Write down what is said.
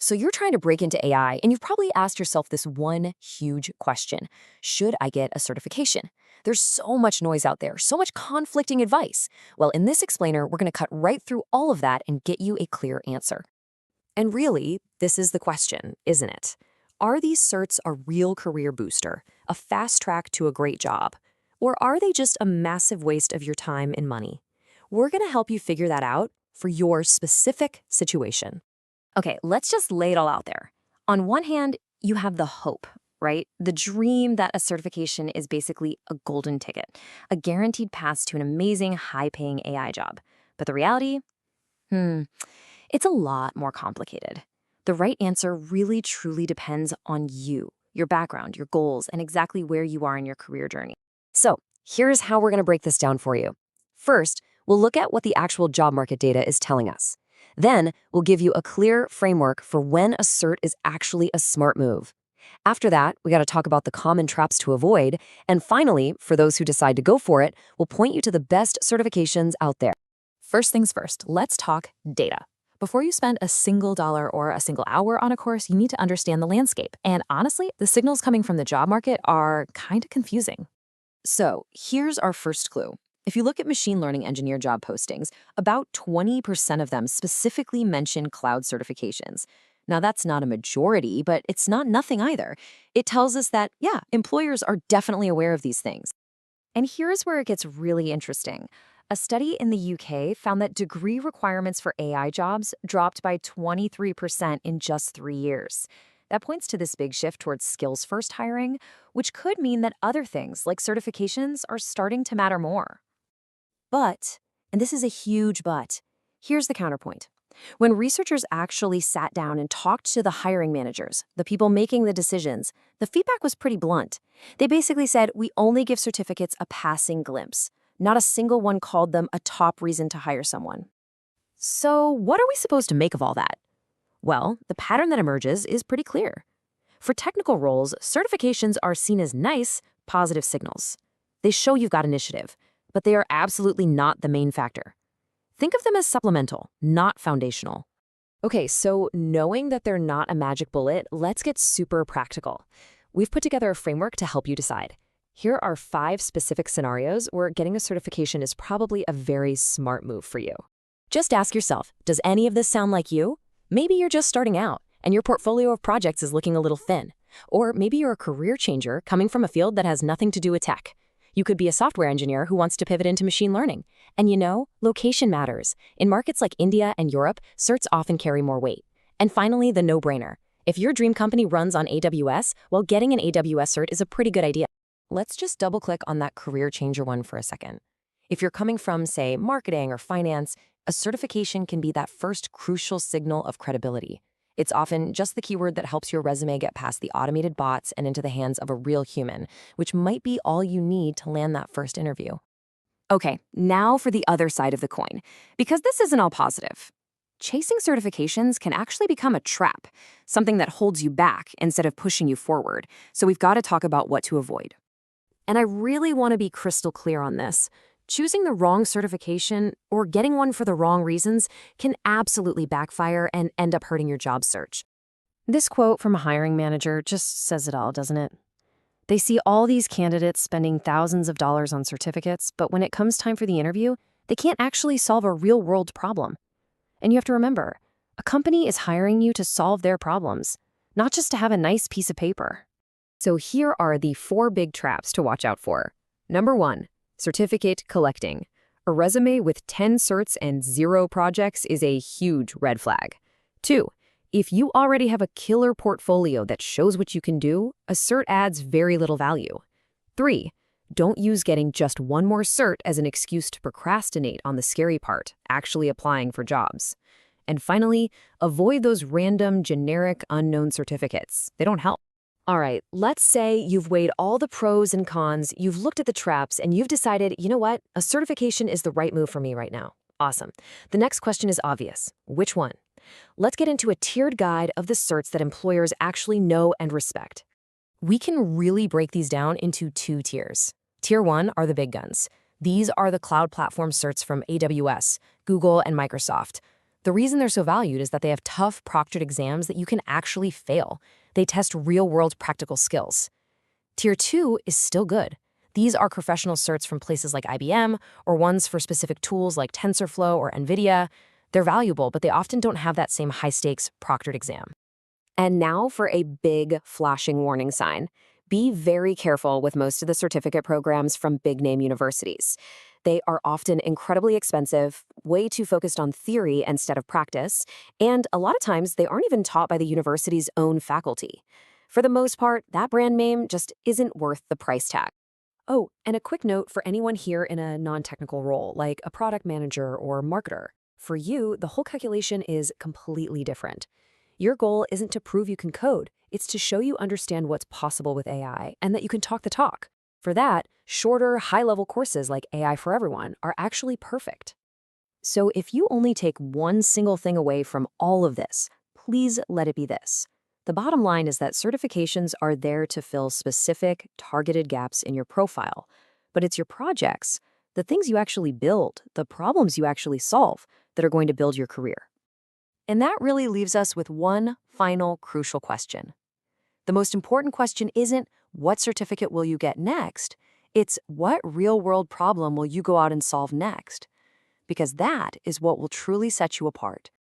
So you're trying to break into AI, and you've probably asked yourself this one huge question. Should I get a certification? There's so much noise out there, so much conflicting advice. Well, in this explainer, we're going to cut right through all of that and get you a clear answer. And really, this is the question, isn't it? Are these certs a real career booster, a fast track to a great job? Or are they just a massive waste of your time and money? We're going to help you figure that out for your specific situation. Okay, let's just lay it all out there. On one hand, you have the hope, right? The dream that a certification is basically a golden ticket, a guaranteed pass to an amazing, high-paying AI job. But the reality? It's a lot more complicated. The right answer really truly depends on you, your background, your goals, and exactly where you are in your career journey. So here's how we're going to break this down for you. First, we'll look at what the actual job market data is telling us. Then, we'll give you a clear framework for when a cert is actually a smart move. After that, we got to talk about the common traps to avoid. And finally, for those who decide to go for it, we'll point you to the best certifications out there. First things first, let's talk data. Before you spend a single dollar or a single hour on a course, you need to understand the landscape. And honestly, the signals coming from the job market are kind of confusing. So here's our first clue. If you look at machine learning engineer job postings, about 20% of them specifically mention cloud certifications. Now, that's not a majority, but it's not nothing either. It tells us that, yeah, employers are definitely aware of these things. And here's where it gets really interesting. A study in the UK found that degree requirements for AI jobs dropped by 23% in just 3 years. That points to this big shift towards skills-first hiring, which could mean that other things like certifications are starting to matter more. But, and this is a huge but, here's the counterpoint. When researchers actually sat down and talked to the hiring managers, the people making the decisions, the feedback was pretty blunt. They basically said, we only give certificates a passing glimpse. Not a single one called them a top reason to hire someone. So what are we supposed to make of all that? Well, the pattern that emerges is pretty clear. For technical roles, certifications are seen as nice, positive signals. They show you've got initiative, but they are absolutely not the main factor. Think of them as supplemental, not foundational. Okay, so knowing that they're not a magic bullet, let's get super practical. We've put together a framework to help you decide. Here are 5 specific scenarios where getting a certification is probably a very smart move for you. Just ask yourself, does any of this sound like you? Maybe you're just starting out, and your portfolio of projects is looking a little thin. Or maybe you're a career changer coming from a field that has nothing to do with tech. You could be a software engineer who wants to pivot into machine learning. And you know, location matters. In markets like India and Europe, certs often carry more weight. And finally, the no-brainer. If your dream company runs on AWS, well, getting an AWS cert is a pretty good idea. Let's just double-click on that career changer one for a second. If you're coming from, say, marketing or finance, a certification can be that first crucial signal of credibility. It's often just the keyword that helps your resume get past the automated bots and into the hands of a real human, which might be all you need to land that first interview. Okay, now for the other side of the coin, because this isn't all positive. Chasing certifications can actually become a trap, something that holds you back instead of pushing you forward, so we've got to talk about what to avoid. And I really want to be crystal clear on this. Choosing the wrong certification or getting one for the wrong reasons can absolutely backfire and end up hurting your job search. This quote from a hiring manager just says it all, doesn't it? They see all these candidates spending thousands of dollars on certificates, but when it comes time for the interview, they can't actually solve a real-world problem. And you have to remember, a company is hiring you to solve their problems, not just to have a nice piece of paper. So here are the 4 big traps to watch out for. Number 1. Certificate collecting. A resume with 10 certs and 0 projects is a huge red flag. 2. If you already have a killer portfolio that shows what you can do, a cert adds very little value. 3. Don't use getting just one more cert as an excuse to procrastinate on the scary part, actually applying for jobs. And finally, avoid those random, generic, unknown certificates. They don't help. All right, let's say you've weighed all the pros and cons, you've looked at the traps, and you've decided, you know what, a certification is the right move for me right now. Awesome. The next question is obvious. Which one? Let's get into a tiered guide of the certs that employers actually know and respect. We can really break these down into 2 tiers. Tier 1 are the big guns. These are the cloud platform certs from AWS, Google, and Microsoft. The reason they're so valued is that they have tough proctored exams that you can actually fail. They test real-world practical skills. Tier 2 is still good. These are professional certs from places like IBM or ones for specific tools like TensorFlow or NVIDIA. They're valuable, but they often don't have that same high-stakes proctored exam. And now for a big flashing warning sign. Be very careful with most of the certificate programs from big-name universities. They are often incredibly expensive, way too focused on theory instead of practice, and a lot of times they aren't even taught by the university's own faculty. For the most part, that brand name just isn't worth the price tag. Oh, and a quick note for anyone here in a non-technical role, like a product manager or marketer. For you, the whole calculation is completely different. Your goal isn't to prove you can code, it's to show you understand what's possible with AI and that you can talk the talk. For that, shorter, high-level courses like AI for Everyone are actually perfect. So if you only take one single thing away from all of this, please let it be this. The bottom line is that certifications are there to fill specific, targeted gaps in your profile. But it's your projects, the things you actually build, the problems you actually solve, that are going to build your career. And that really leaves us with one final crucial question. The most important question isn't what certificate will you get next, it's what real-world problem will you go out and solve next? Because that is what will truly set you apart.